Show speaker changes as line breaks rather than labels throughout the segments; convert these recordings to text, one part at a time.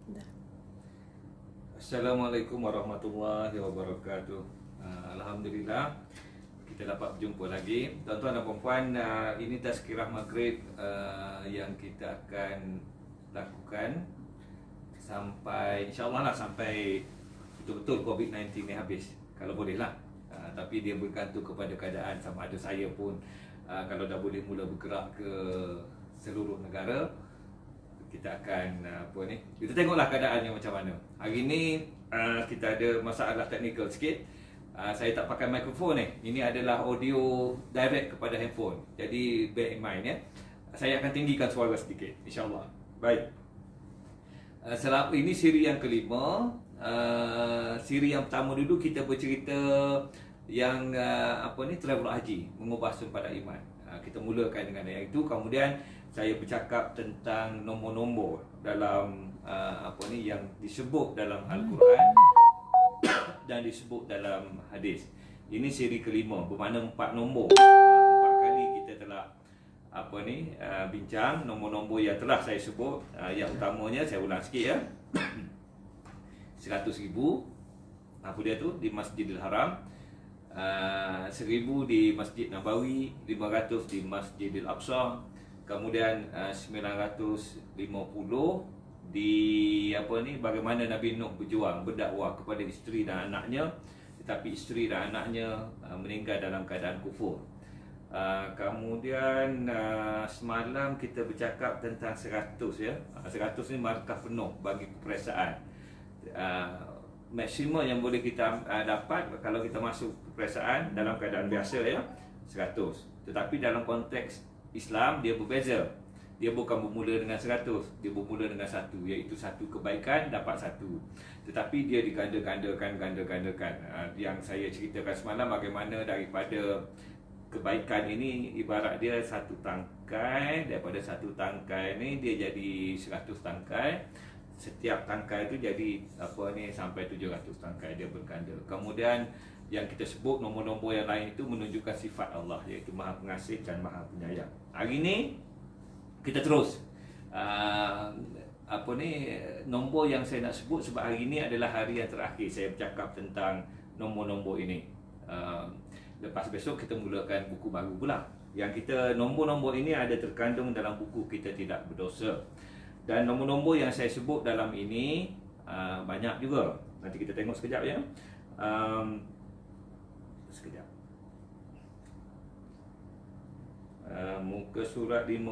Dah.
Assalamualaikum warahmatullahi wabarakatuh. Alhamdulillah kita dapat berjumpa lagi. Tuan-tuan dan puan-puan, ini tazkirah maghrib yang kita akan lakukan sampai insya-Allah lah, sampai betul-betul COVID-19 ni habis. Kalau boleh lah. Tapi dia bergantung kepada keadaan, sama ada saya pun kalau dah boleh mula bergerak ke seluruh negara, kita akan kita tengoklah keadaannya macam mana. Hari ni kita ada masalah teknikal sikit. Saya tak pakai mikrofon ni. Ini adalah audio direct kepada handphone. Jadi bear in mind ya. Saya akan tinggikan suara sedikit insya-Allah. Baik. Ini siri yang kelima. Siri yang pertama dulu kita bercerita yang travel haji, mengubah sumpada iman. Kita mulakan dengan yang itu, kemudian saya bercakap tentang nombor-nombor dalam yang disebut dalam Al-Quran dan disebut dalam hadis. Ini siri kelima, bermakna 4 nombor. 4 kali kita telah bincang nombor-nombor yang telah saya sebut. Yang utamanya saya ulang sikit ya. 100,000 apa dia tu di Masjidil Haram, 1,000 di Masjid Nabawi, 500 di Masjidil Aqsa, kemudian 950 di bagaimana Nabi Nuh berjuang berdakwah kepada isteri dan anaknya, tetapi isteri dan anaknya meninggal dalam keadaan kufur. Kemudian semalam kita bercakap tentang 100 ya. 100 ni markah penuh bagi keperasaan. Maksimum yang boleh kita dapat kalau kita masuk keperasaan dalam keadaan biasa ya, 100. Tetapi dalam konteks Islam dia berbeza. Dia bukan bermula dengan 100, dia bermula dengan 1, iaitu satu kebaikan dapat 1. Tetapi dia diganda-gandakan. Yang saya ceritakan semalam bagaimana daripada kebaikan ini ibarat dia satu tangkai, daripada satu tangkai ni dia jadi 100 tangkai. Setiap tangkai itu jadi sampai 700 tangkai, dia berganda. Kemudian yang kita sebut nombor-nombor yang lain itu menunjukkan sifat Allah, iaitu Maha Pengasih dan Maha Penyayang. Hari ini kita terus nombor yang saya nak sebut, sebab hari ini adalah hari yang terakhir saya bercakap tentang nombor-nombor ini. Lepas besok kita mulakan buku baru pula. Yang kita nombor-nombor ini ada terkandung dalam buku Kita Tidak Berdosa. Dan nombor-nombor yang saya sebut dalam ini banyak juga. Nanti kita tengok sekejap ya. Sekejap. Muka surat 54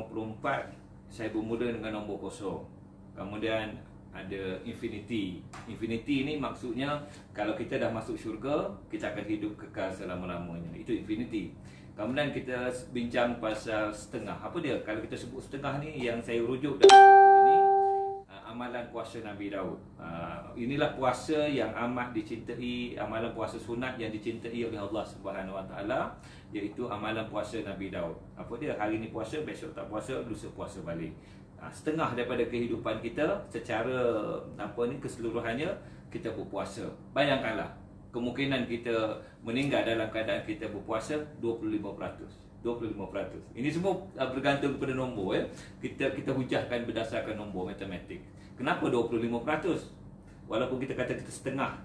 saya bermula dengan nombor kosong. Kemudian ada infinity. Infinity ni maksudnya kalau kita dah masuk syurga, kita akan hidup kekal selama-lamanya. Itu infinity. Kemudian kita bincang pasal setengah. Apa dia? Kalau kita sebut setengah ni, yang saya rujuk dalam buku ini, amalan puasa Nabi Daud. Inilah puasa yang amat dicintai, amalan puasa sunat yang dicintai oleh Allah Subhanahu Wa Taala, iaitu amalan puasa Nabi Daud. Apa dia? Hari ni puasa, besok tak puasa, lusa puasa balik. Setengah daripada kehidupan kita secara keseluruhannya kita berpuasa. Bayangkanlah, kemungkinan kita meninggal dalam keadaan kita berpuasa 25%. 25%. Ini semua bergantung kepada nombor ya. Kita hujahkan berdasarkan nombor matematik. Kenapa 25%? Walaupun kita kata kita setengah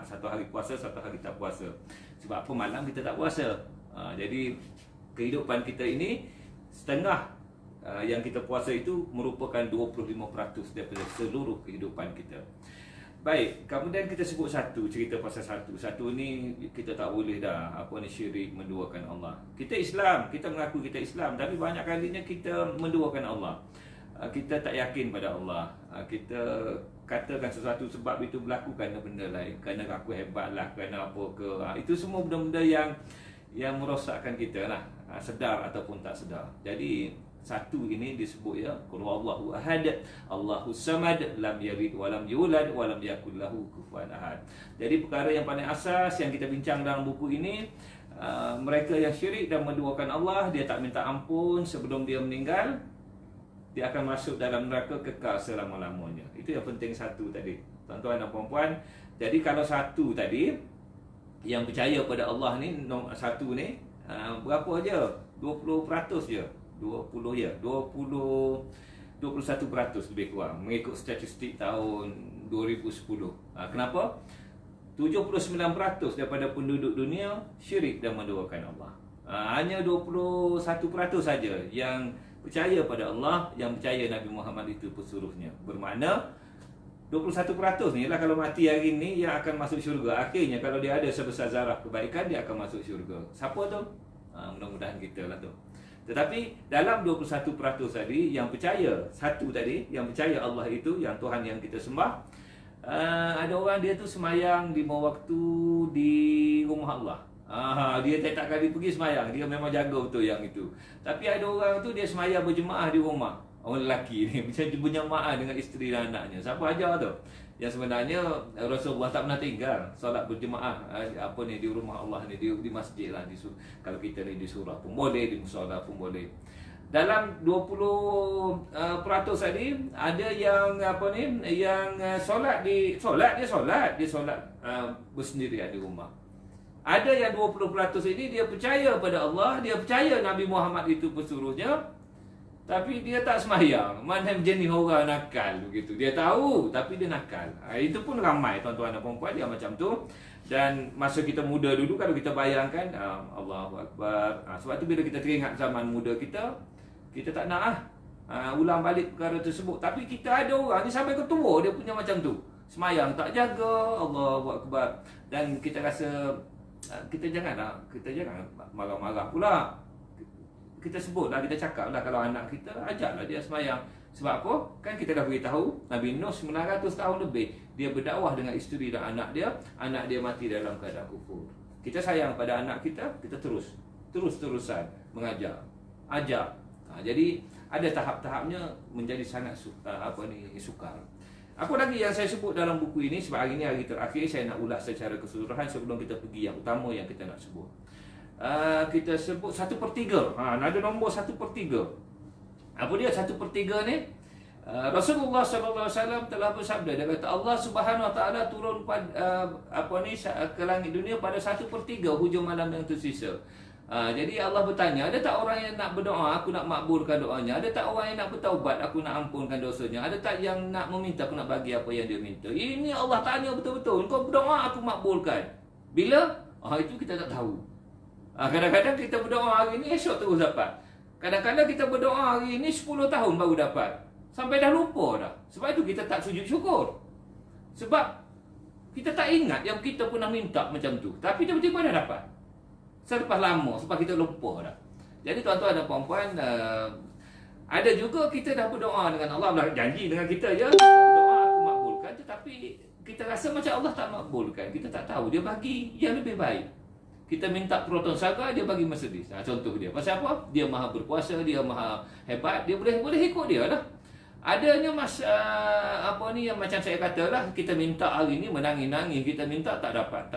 satu hari puasa, satu hari tak puasa. Sebab apa? Malam kita tak puasa. Jadi kehidupan kita ini setengah yang kita puasa itu merupakan 25% daripada seluruh kehidupan kita. Baik, kemudian kita sebut satu, cerita pasal satu. Satu ni kita tak boleh dah syirik, menduakan Allah. Kita Islam, kita mengaku kita Islam, tapi banyak kalinya kita menduakan Allah. Kita tak yakin pada Allah. Kita katakan sesuatu sebab itu berlaku kerana benda lain, kerana aku hebat lah, kerana apa ke. Itu semua benda-benda yang merosakkan kita lah, sedar ataupun tak sedar. Jadi satu ini disebut ya, qul huwallahu ahad, Allahus samad, lam yalid wa lam yulad wa lam yakul lahu kufuwan ahad. Jadi perkara yang paling asas yang kita bincang dalam buku ini, mereka yang syirik dan menduakan Allah, dia tak minta ampun sebelum dia meninggal, dia akan masuk dalam neraka kekal selama-lamanya. Itu yang penting satu tadi, tuan-tuan dan puan-puan. Jadi kalau satu tadi yang percaya pada Allah ni, satu ni berapa aja? 20% je. 20 ya. 20 21% lebih kurang mengikut statistik tahun 2010. Kenapa? 79% daripada penduduk dunia syirik dan menduakan Allah. Hanya 21% saja yang percaya pada Allah, yang percaya Nabi Muhammad itu pesuruhnya. Bermakna 21% ni lah kalau mati hari ni yang akan masuk syurga. Akhirnya kalau dia ada sebesar zarah kebaikan, dia akan masuk syurga. Siapa tu? Mudah-mudahan kita lah tu. Tetapi dalam 21% tadi yang percaya, satu tadi yang percaya Allah itu, yang Tuhan yang kita sembah, ada orang dia tu semayang 5 waktu di rumah Allah. Dia tak kali pergi semayang, dia memang jaga betul yang itu. Tapi ada orang tu dia semayang berjemaah di rumah. Orang lelaki ni macam berjemaah dengan isteri dan anaknya. Siapa ajar tu? Yang sebenarnya Rasulullah tak pernah tinggal solat berjemaah di rumah Allah ni, di masjid lah, kalau kita ni di surah pun boleh, di musala pun boleh. Dalam 20% tadi ada yang solat bersendirian di rumah. Ada yang 20% ini dia percaya pada Allah, dia percaya Nabi Muhammad itu pesuruhnya, tapi dia tak semayang. Mana jenis orang nakal begitu. Dia tahu tapi dia nakal. Itu pun ramai tuan-tuan dan puan-puan yang macam tu. Dan masa kita muda dulu, kalau kita bayangkan, Allahu Akbar. Sebab tu bila kita teringat zaman muda kita tak nak ulang balik perkara tersebut. Tapi kita ada orang ni sampai ke tua dia punya macam tu. Semayang tak jaga, Allahu Akbar. Dan kita rasa kita jangan marah-marah pula. Kita sebutlah, kita cakaplah kalau anak kita, ajarlah dia semayang. Sebab apa? Kan kita dah beritahu Nabi Nuh 900 tahun lebih dia berdakwah dengan isteri dan anak dia mati dalam keadaan kufur. Kita sayang pada anak kita terus-terusan mengajar, ajar. Jadi ada tahap-tahapnya menjadi sangat sukar. Apa lagi yang saya sebut dalam buku ini? Sebab hari ini hari terakhir, saya nak ulas secara keseluruhan sebelum kita pergi yang utama yang kita nak sebut. Kita sebut 1/3. Ada nombor 1/3. Apa dia 1/3 ni? Rasulullah SAW telah bersabda, dia kata Allah Subhanahu Wa Taala turun ke langit dunia pada 1/3 hujung malam yang tersisa. Jadi Allah bertanya, ada tak orang yang nak berdoa, aku nak makbulkan doanya? Ada tak orang yang nak bertaubat, aku nak ampunkan dosanya? Ada tak yang nak meminta, aku nak bagi apa yang dia minta? Ini Allah tanya betul-betul. Kau berdoa, aku makbulkan. Bila? Itu kita tak tahu. Kadang-kadang kita berdoa hari ini, esok terus dapat. Kadang-kadang kita berdoa hari ini 10 tahun baru dapat. Sampai dah lupa dah. Sebab itu kita tak sujud syukur. Sebab kita tak ingat yang kita pernah minta macam tu. Tapi tiba-tiba dah dapat. Selepas lama, sebab kita lupa dah. Jadi tuan-tuan dan puan-puan, ada juga kita dah berdoa dengan Allah, janji dengan kita je, berdoa aku makbulkan. Tetapi kita rasa macam Allah tak makbulkan. Kita tak tahu, dia bagi yang lebih baik. Kita minta Proton Saga, dia bagi Mercedes. Contoh dia. Pasal apa? Dia maha berkuasa, dia maha hebat, dia boleh ikut dia lah. Adanya yang macam saya kata lah, kita minta hari ni menangis-nangis, kita minta tak dapat.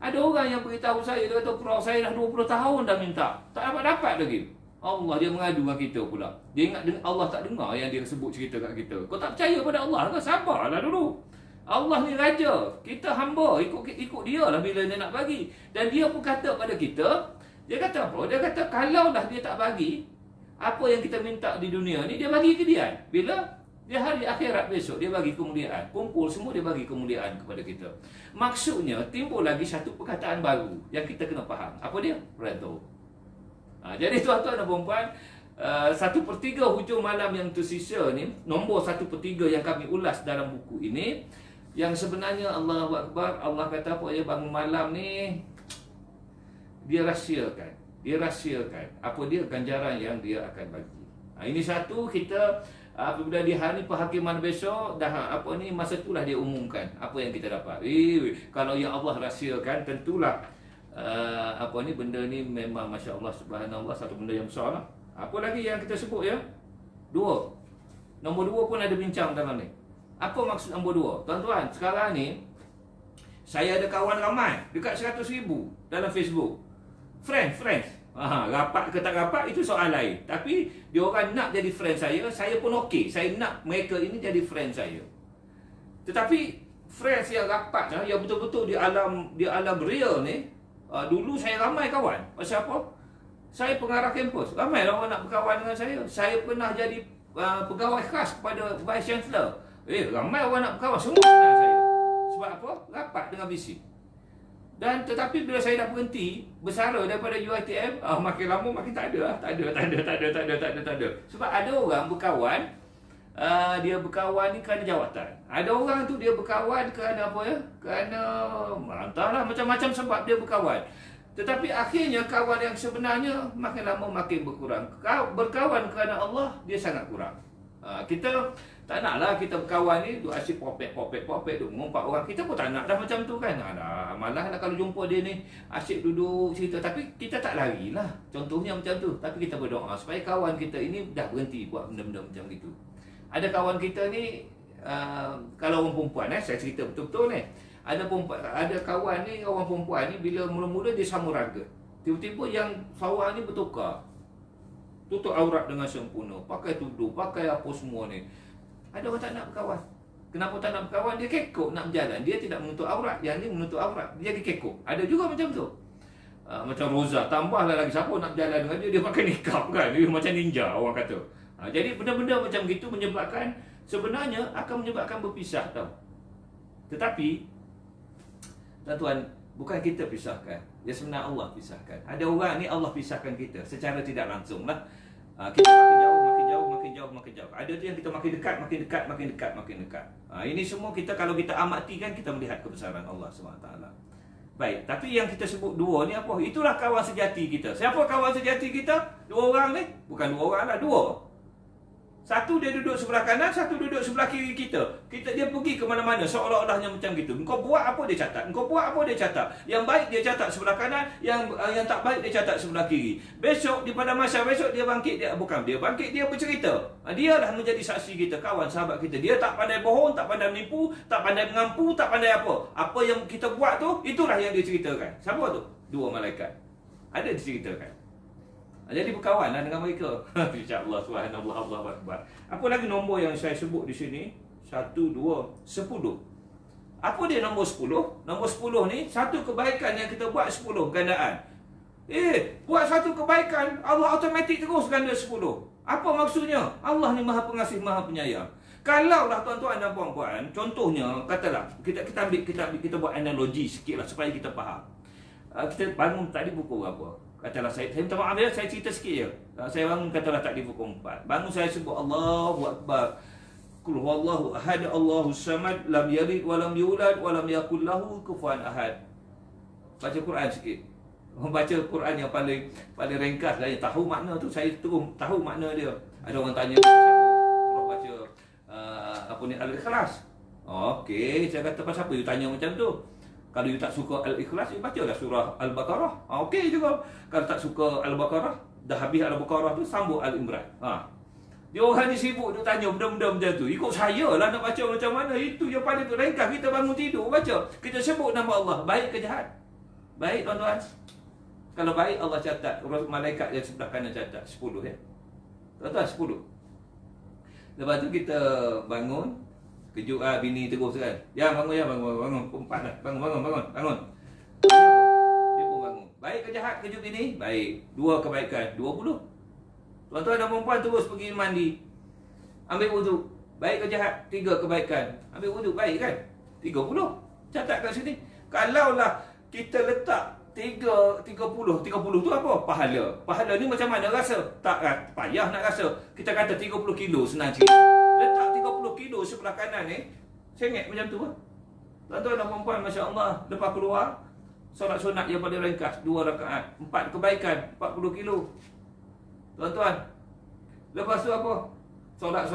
Ada orang yang beritahu saya, dia kata, Prof, saya dah 20 tahun dah minta, tak dapat lagi. Allah, dia mengadu dengan kita pula. Dia ingat Allah tak dengar yang dia sebut cerita kat kita. Kau tak percaya pada Allah ke? Sabarlah dulu. Allah ni raja, kita hamba, ikut dia lah bila dia nak bagi. Dan dia pun kata pada kita, dia kata apa? Dia kata kalau dah dia tak bagi apa yang kita minta di dunia ni, dia bagi ke dia. Bila? Dia hari akhirat besok, dia bagi kemuliaan. Kumpul semua, dia bagi kemuliaan kepada kita. Maksudnya, timbul lagi satu perkataan baru yang kita kena faham. Apa dia? Redha. Jadi tuan-tuan dan puan-puan, 1/3 hujung malam yang tersisa ni, nombor 1/3 yang kami ulas dalam buku ini, yang sebenarnya Allahu Akbar, Allah kata apa ya, bangun malam ni dia rahsiakan apa dia ganjaran yang dia akan bagi. Ini satu, kita apabila di hari penghakiman besok dah masa itulah dia umumkan apa yang kita dapat. Kalau yang Allah rahsiakan, tentulah benda ni memang masya-Allah subhanallah, satu benda yang besar lah. Apa lagi yang kita sebut ya? 2. Nombor 2 pun ada bincang dalam ni. Apa maksud nombor 2? Tuan-tuan, sekarang ni saya ada kawan ramai, dekat 100,000 dalam Facebook. Friends. Rapat ke tak rapat itu soal lain. Tapi dia orang nak jadi friend saya pun okey. Saya nak mereka ini jadi friend saya. Tetapi friends yang rapat, yang betul-betul di alam real ni, dulu saya ramai kawan. Pasal apa? Saya pengarah kampus. Ramai lah orang nak berkawan dengan saya. Saya pernah jadi pegawai khas kepada Vice Chancellor. Ramai orang nak berkawan, semua kenal saya. Sebab apa? Rapat dengan visi. Dan tetapi bila saya dah berhenti bersara daripada UiTM, makin lama makin tak ada. Sebab ada orang berkawan, dia berkawan ni kerana jawatan. Ada orang tu dia berkawan kerana apa ya? Kerana entahlah macam-macam sebab dia berkawan. Tetapi akhirnya kawan yang sebenarnya makin lama makin berkurang. Berkawan kerana Allah, dia sangat kurang. Kita tak naklah kita berkawan ni duk asyik popek duk mengumpat orang. Kita pun tak nak dah macam tu kan. Malah lah kalau jumpa dia ni asyik duduk cerita. Tapi kita tak larilah. Contohnya macam tu. Tapi kita berdoa supaya kawan kita ini dah berhenti buat benda-benda macam itu. Ada kawan kita ni, kalau orang perempuan, saya cerita betul-betul ni. Ada kawan ni, orang perempuan ni, bila mula-mula dia sama raga. Tiba-tiba yang sawah ni bertukar. Tutup aurat dengan sempurna. Pakai tudung, pakai apa semua ni. Ada orang tak nak berkawan. Kenapa tak nak berkawan? Dia kekok nak berjalan. Dia tidak menutup aurat. Yang ni menutup aurat. Dia kekok. Ada juga macam tu. Macam Roza. Tambahlah lagi. Siapa nak berjalan dengan dia? Dia pakai nikab kan. Dia macam ninja orang kata. Jadi benda-benda macam gitu menyebabkan, sebenarnya akan menyebabkan berpisah tau. Tetapi tuan-tuan, bukan kita pisahkan. Ya sebenarnya Allah pisahkan. Ada orang ni Allah pisahkan kita secara tidak langsung lah. Kita makin jauh. Ada tu yang kita makin dekat. Ini semua kita, kalau kita amati kan, kita melihat kebesaran Allah SWT. Baik, tapi yang kita sebut dua ni apa? Itulah kawan sejati kita. Siapa kawan sejati kita? Dua orang ni? Bukan dua orang lah, dua. Satu dia duduk sebelah kanan, satu duduk sebelah kiri kita. Dia pergi ke mana-mana seolah-olahnya macam gitu. Engkau buat apa dia catat. Yang baik dia catat sebelah kanan, yang tak baik dia catat sebelah kiri. Besok pada masa besok dia bangkit, dia bercerita. Dia dah menjadi saksi kita, kawan sahabat kita. Dia tak pandai bohong, tak pandai menipu, tak pandai mengampu, tak pandai apa. Apa yang kita buat tu, itulah yang dia ceritakan. Siapa tu? Dua malaikat. Ada diceritakan. Jadi berkawanlah dengan mereka. InsyaAllah, subhanallah, Allahu Akbar. Apa lagi nombor yang saya sebut di sini? 1, 2, 10. Apa dia nombor 10? Nombor 10 ni, satu kebaikan yang kita buat 10 gandaan. Buat satu kebaikan, Allah automatik terus ganda 10. Apa maksudnya? Allah ni maha pengasih, maha penyayang. Kalaulah tuan-tuan dan puan-puan, contohnya, katalah, kita buat analogi sikit lah supaya kita faham. Kita bangun tadi pukul berapa? Katalah saya minta maaf ya, saya cerita sikit je. Saya bangun katalah tak di pukul 4. Bangun saya sebut Allahu Akbar. Qul huwallahu ahad, Allahus samad, lam yalid wa lam yulad wa lam yakul lahu kufuwan ahad. Baca Quran sikit. Baca Quran yang paling ringkas lah, yang tahu makna tu, saya terus tahu makna dia. Ada orang tanya, siapa baca Al-Ikhlas? Okey, saya kata pasal apa you tanya macam tu? Kalau you tak suka Al-Ikhlas, you bacalah surah Al-Baqarah. Okey juga. Kalau tak suka Al-Baqarah, dah habis Al-Baqarah tu, sambung Al-Imran. Dia orang ni sibuk dia tanya benda-benda macam tu. Ikut saya lah nak baca macam mana. Itu yang paling tu ringkas. Kita bangun tidur baca. Kita sebut nama Allah. Baik ke jahat? Baik tuan-tuan. Kalau baik, Allah catat. Malaikat yang sebelah kanan catat 10 ya. Tuan-tuan 10. Lepas tu kita bangun. Kejut bini terus kan. Bangun. Empat dah. Bangun. Dia pun bangun. Baik ke jahat kejut bini? Baik. 2 kebaikan. 20. Tuan-tuan dan perempuan terus pergi mandi. Ambil wuduk. Baik ke jahat? 3 kebaikan. Ambil wuduk. Baik kan? 30. Catat kat sini. Kalaulah kita letak 30 tu apa? Pahala ni macam mana rasa? Tak payah nak rasa. Kita kata 30 kilo senang cerita. Letak 30 kilo sebelah kanan ni, sengit macam tu lah. Tuan-tuan dan perempuan, Masya Allah, lepas keluar, solat sunat yang paling ringkas, 2 rakaat, 4 kebaikan, 40 kilo. Tuan-tuan, lepas tu apa? Solat,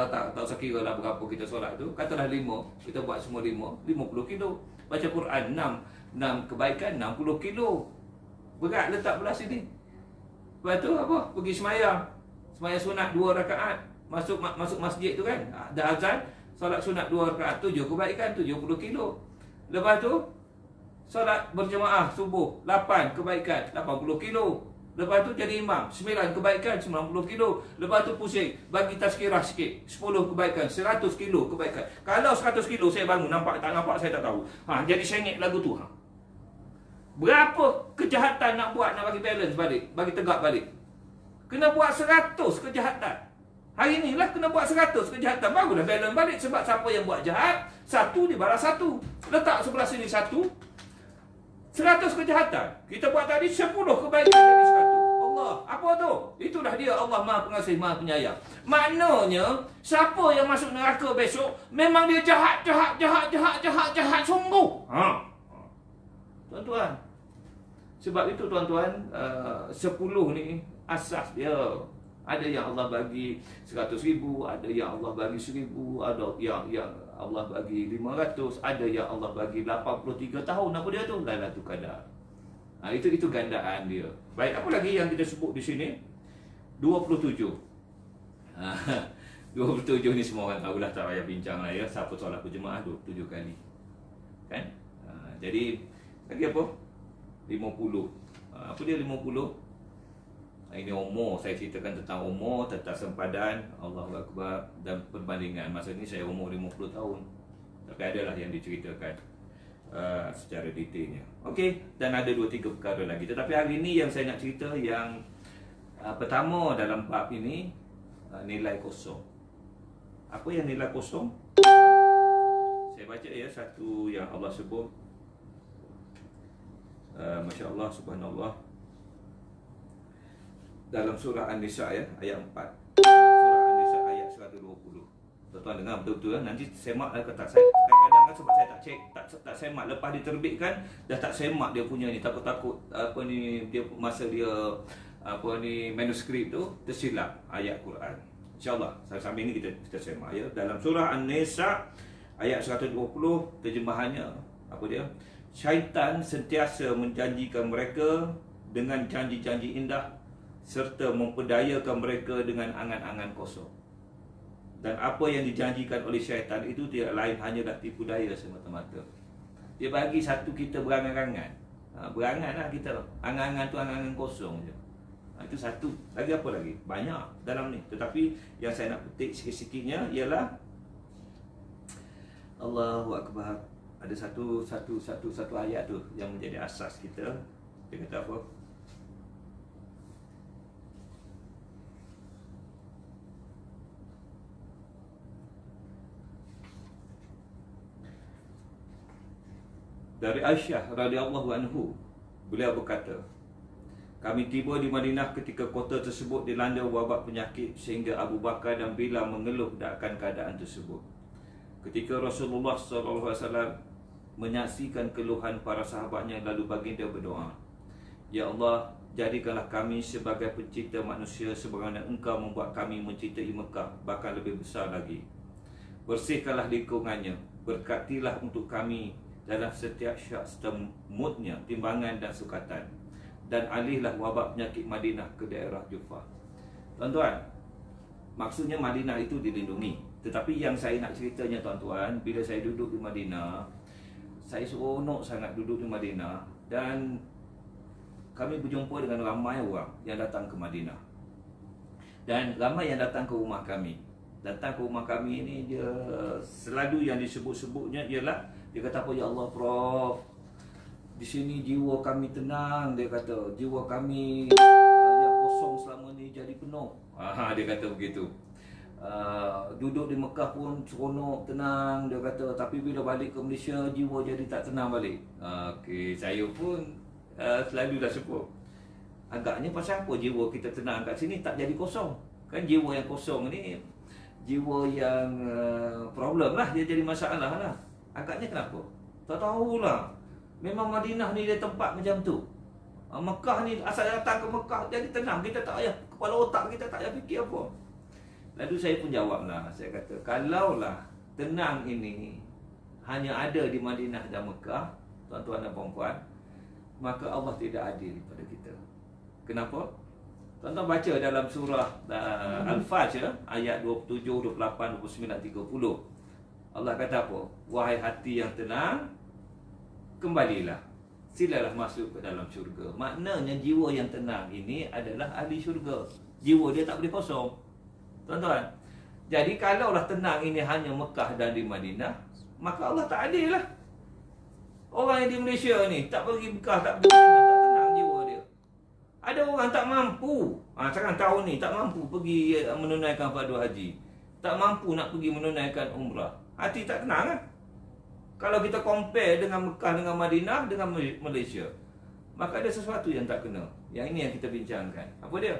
tak usah kira lah berapa kita solat tu. Katalah 5, kita buat semua 5, 50 kilo. Baca Quran 6 kebaikan, 60 kilo. Berat letak belah sini. Lepas tu apa? Pergi semayang sunat 2 rakaat. Masuk masjid tu kan, dah azan, solat sunat 2 rakaat, 7 kebaikan, 70 kilo. Lepas tu solat berjemaah subuh 8 kebaikan, 80 kilo. Lepas tu jadi imam 9 kebaikan, 90 kilo. Lepas tu pusing, bagi tazkirah sikit, 10 kebaikan, 100 kilo kebaikan. Kalau 100 kilo saya bangun, nampak tak nampak saya tak tahu. Jadi sengit lagu tu. Berapa kejahatan nak buat, nak bagi balance balik, bagi tegak balik. Kena buat 100 kejahatan. Hari ni lah kena buat 100 kejahatan. Barulah balance balik. Sebab siapa yang buat jahat, satu dibalas satu. Letak sebelah sini satu, 100 kejahatan. Kita buat tadi 10 kebaikan jadi 100. Allah, apa tu? Itulah dia Allah Maha Pengasih, Maha Penyayang. Maknanya, siapa yang masuk neraka besok, memang dia jahat sungguh. Tuan-tuan. Sebab itu tuan-tuan, 10 ni asas dia. Ada yang Allah bagi 100,000, ada yang Allah bagi 1,000, ada yang Allah bagi 500, ada yang Allah bagi 83 tahun. Apa dia tu? Lailatul Qadar. Itu gandaan dia. Baik, apa lagi yang kita sebut di sini? 27. 27 ni semua orang tahulah, tak payah bincang lah ya. Siapa solat berjemaah 27 kali. Kan? Jadi, lagi apa? 50. Apa dia 50? Ini umur, saya ceritakan tentang umur, tentang sempadan, Allahu Akbar, dan perbandingan. Masa ni saya umur 50 tahun. Tapi adalah yang diceritakan secara detailnya. Okey, dan ada 2-3 perkara lagi. Tetapi hari ni yang saya nak cerita yang pertama dalam bab ini, nilai kosong. Apa yang nilai kosong? Saya baca ya satu yang Allah sebut. Masya Allah, subhanallah. Dalam surah An-Nisa ya, ayat 4. Surah An-Nisa ayat 120. Tuan-tuan dengar betul-betul kan? Nanti semak lah kata saya. Kadang-kadang kan sebab saya tak cek, tak semak, lepas diterbitkan dah tak semak dia punya ni, takut-takut apa ni dia masa dia apa ni manuskrip tu tersilap ayat Quran. Insya-Allah sambil ni kita semak ya. Dalam surah An-Nisa ayat 120, terjemahannya apa dia? Syaitan sentiasa menjanjikan mereka dengan janji-janji indah serta memperdayakan mereka dengan angan-angan kosong. Dan apa yang dijanjikan oleh syaitan itu tidak lain hanyalah tipu daya semata-mata. Dia bagi satu kita berangan-angan. Berangan lah kita. Angan-angan tu angan-angan kosong je. Itu satu. Lagi apa lagi? Banyak dalam ni. Tetapi yang saya nak petik sikit-sikitnya ialah Allahu Akbar. Ada satu ayat tu yang menjadi asas kita. Dia kata apa? Dari Aisyah radhiyallahu anhu, beliau berkata, kami tiba di Madinah ketika kota tersebut dilanda wabak penyakit sehingga Abu Bakar dan Bilal mengeluh akan keadaan tersebut. Ketika Rasulullah SAW menyaksikan keluhan para sahabatnya, lalu baginda berdoa, Ya Allah, jadikanlah kami sebagai pencipta manusia sebagaimana Engkau membuat kami mencintai Mekah, bahkan lebih besar lagi. Bersihkanlah lingkungannya, berkatilah untuk kami dalam setiap syak serta moodnya, timbangan dan sukatan, dan alihlah wabak penyakit Madinah ke daerah Jufah. Tuan-tuan, maksudnya Madinah itu dilindungi. Tetapi yang saya nak ceritanya tuan-tuan, bila saya duduk di Madinah, saya seronok sangat duduk di Madinah, dan kami berjumpa dengan ramai orang yang datang ke Madinah. Dan ramai yang datang ke rumah kami. Datang ke rumah kami ini, dia selalu yang disebut-sebutnya ialah, dia kata apa, Ya Allah Prof, di sini jiwa kami tenang. Dia kata, jiwa kami yang kosong selama ni jadi penuh. Dia kata begitu. Duduk di Mekah pun seronok, tenang. Dia kata, tapi bila balik ke Malaysia, jiwa jadi tak tenang balik. Okey, saya pun selalu dah sebut, agaknya pasal apa jiwa kita tenang kat sini tak jadi kosong? Kan jiwa yang kosong ni jiwa yang problem lah, dia jadi masalah lah. Agaknya kenapa? Tak tahulah. Memang Madinah ni dia tempat macam tu. Mekah ni asal datang ke Mekah jadi tenang. Kita tak payah, kepala otak kita tak payah fikir apa. Lalu saya pun jawablah. Saya kata, kalaulah tenang ini hanya ada di Madinah dan Mekah, tuan-tuan dan puan-puan, maka Allah tidak adil pada kita. Kenapa? Tuan-tuan baca dalam surah Al-Fajr ayat 27, 28, 29, 30. Allah kata apa? Wahai hati yang tenang, kembalilah, silalah masuk ke dalam syurga. Maknanya jiwa yang tenang ini adalah ahli syurga. Jiwa dia tak boleh kosong. Tuan-tuan, jadi kalaulah tenang ini hanya Mekah dan di Madinah, maka Allah tak adil lah. Orang yang di Malaysia ni tak pergi Mekah, tak pergi Madinah, tak tenang jiwa dia. Ada orang tak mampu, sekarang tahun ni tak mampu pergi menunaikan fardu haji, tak mampu nak pergi menunaikan umrah. Hati tak tenang kan? Kalau kita compare dengan Mekah, dengan Madinah, dengan Malaysia, maka ada sesuatu yang tak kena. Yang ini yang kita bincangkan. Apa dia?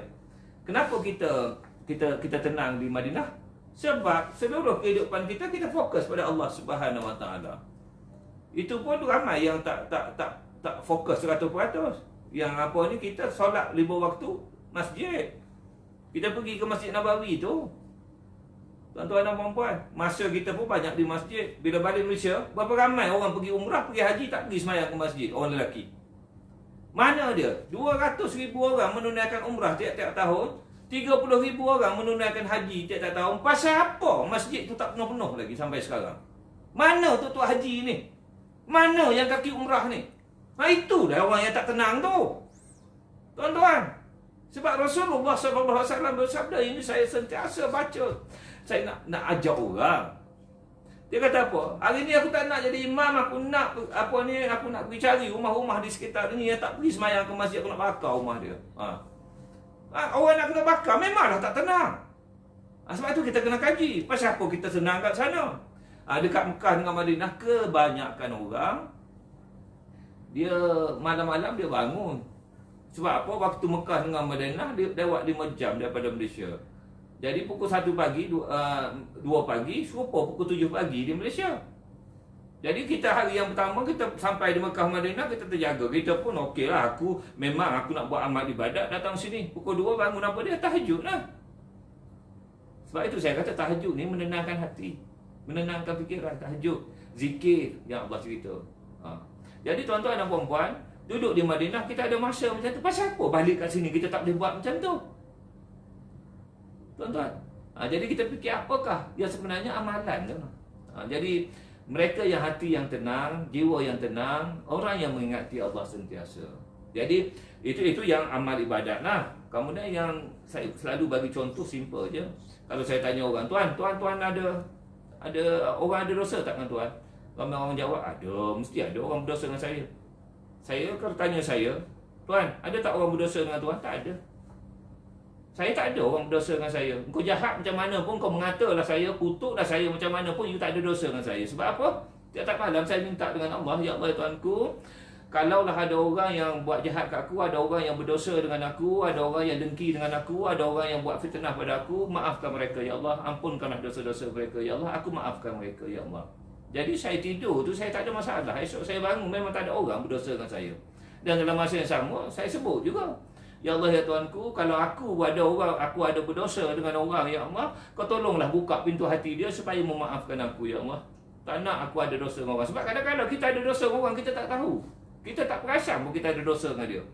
Kenapa kita tenang di Madinah? Sebab seluruh kehidupan kita fokus pada Allah Subhanahu Wa Taala. Itu pun ramai yang tak fokus 100%. Yang apa ni, kita solat 5 waktu masjid. Kita pergi ke Masjid Nabawi tu. Tuan-tuan dan puan-puan, masa kita pun banyak di masjid. Bila balik Malaysia, berapa ramai orang pergi umrah, pergi haji, tak pergi semayang ke masjid, orang lelaki. Mana dia? 200,000 orang menunaikan umrah tiap-tiap tahun, 30,000 orang menunaikan haji tiap-tiap tahun. Pasal apa masjid tu tak penuh-penuh lagi sampai sekarang? Mana tok-tok haji ni? Mana yang kaki umrah ni? Itu dah orang yang tak tenang tu, tuan-tuan. Sebab Rasulullah SAW bersabda, ini saya sentiasa baca. Saya nak ajak orang. Dia kata apa? Hari ni aku tak nak jadi imam, aku nak pergi cari rumah-rumah di sekitar ni yang tak pergi semayang ke masjid, aku nak bakar rumah dia. Orang nak kena bakar, memanglah tak tenang. Sebab tu kita kena kaji. Pasal apa kita senang kat sana? Dekat Mekah dengan Madinah, kebanyakan orang, dia malam-malam dia bangun. Sebab apa? Waktu Mekah dengan Madinah dia lewat 5 jam daripada Malaysia. Jadi pukul 1 pagi, 2 pagi, serupa pukul 7 pagi di Malaysia. Jadi kita hari yang pertama kita sampai di Mekah Madinah, kita terjaga. Kita pun okeylah, aku nak buat amal ibadat, datang sini. Pukul 2 bangun apa dia? Tahajud lah. Sebab itu saya kata tahajud ni menenangkan hati, menenangkan fikiran. Tahajud, zikir yang Allah cerita. Jadi tuan-tuan dan puan-puan, duduk di Madinah kita ada masa macam tu. Pasal apa balik kat sini kita tak boleh buat macam tu, tuan-tuan? Jadi kita fikir apakah yang sebenarnya amalan tu. Jadi mereka yang hati yang tenang, jiwa yang tenang, orang yang mengingati Allah sentiasa. Jadi itu yang amal ibadat lah. Kemudian yang saya selalu bagi contoh simple je. Kalau saya tanya orang, tuan ada orang ada dosa tak dengan tuan? Ramai orang jawab, ada, mesti ada orang berdosa dengan saya. Saya kalau tanya saya, tuan, ada tak orang berdosa dengan tuan? Tak ada. Saya tak ada orang berdosa dengan saya. Kau jahat macam mana pun, kau mengatalah saya, kutuklah saya macam mana pun, you tak ada dosa dengan saya. Sebab apa? Tiap-tiap malam saya minta dengan Allah, ya Allah, ya Tuanku, kalaulah ada orang yang buat jahat kat aku, ada orang yang berdosa dengan aku, ada orang yang dengki dengan aku, ada orang yang buat fitnah pada aku, maafkan mereka ya Allah, ampunkanlah dosa-dosa mereka ya Allah, aku maafkan mereka ya Allah. Jadi saya tidur tu saya tak ada masalah. Esok saya bangun memang tak ada orang berdosa dengan saya. Dan dalam masa yang sama saya sebut juga, ya Allah ya Tuanku, kalau aku ada berdosa dengan orang ya Allah, kau tolonglah buka pintu hati dia supaya memaafkan aku ya Allah. Tak nak aku ada dosa dengan orang. Sebab kadang-kadang kita ada dosa dengan orang, kita tak tahu. Kita tak perasan pun kita ada dosa dengan dia.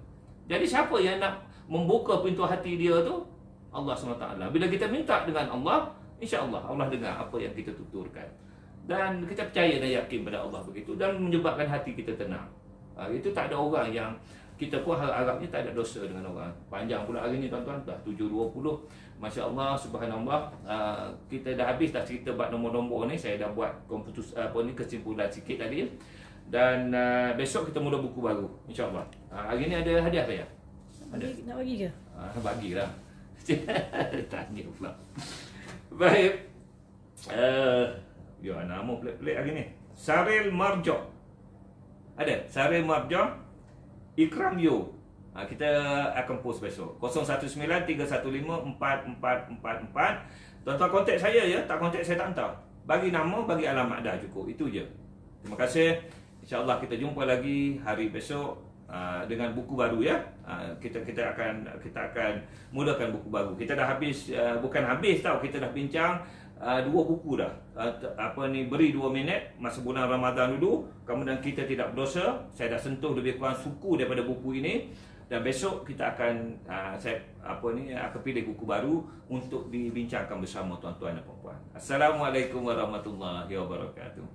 Jadi siapa yang nak membuka pintu hati dia tu? Allah SWT. Bila kita minta dengan Allah, insya-Allah Allah dengar apa yang kita tuturkan. Dan kita percaya dan yakin pada Allah begitu, dan menyebabkan hati kita tenang. Itu tak ada orang yang kita pun harapnya tak ada dosa dengan orang. Panjang pula hari ni tuan-tuan, dah 7.20. Masya-Allah, subhanallah. Kita dah habis dah cerita bab nombor-nombor ni. Saya dah buat kesimpulan sikit tadi. Dan besok kita mula buku baru, insya-Allah. Hari ni ada hadiah saya.
Nak bagi ke?
Bagilah. Tanya pula. Baik. Ya, nama pelik-pelik hari ni. Saril Marjo. Ada? Saril Marjo, Ikram Yo. Kita akan post besok. 0193154444. Tuan-tuan kontak saya ya. Tak kontak saya tak hantar. Bagi nama, bagi alamat dah cukup. Itu je. Terima kasih. InsyaAllah kita jumpa lagi hari besok dengan buku baru ya. Kita akan mulakan buku baru. Kita dah habis, bukan habis tau, kita dah bincang 2 buku dah. Beri 2 minit masa bulan Ramadan dulu. Kemudian kita tidak berdosa. Saya dah sentuh lebih kurang suku daripada buku ini. Dan besok kita akan akan pilih buku baru untuk dibincangkan bersama tuan-tuan dan puan-puan. Assalamualaikum warahmatullahi wabarakatuh.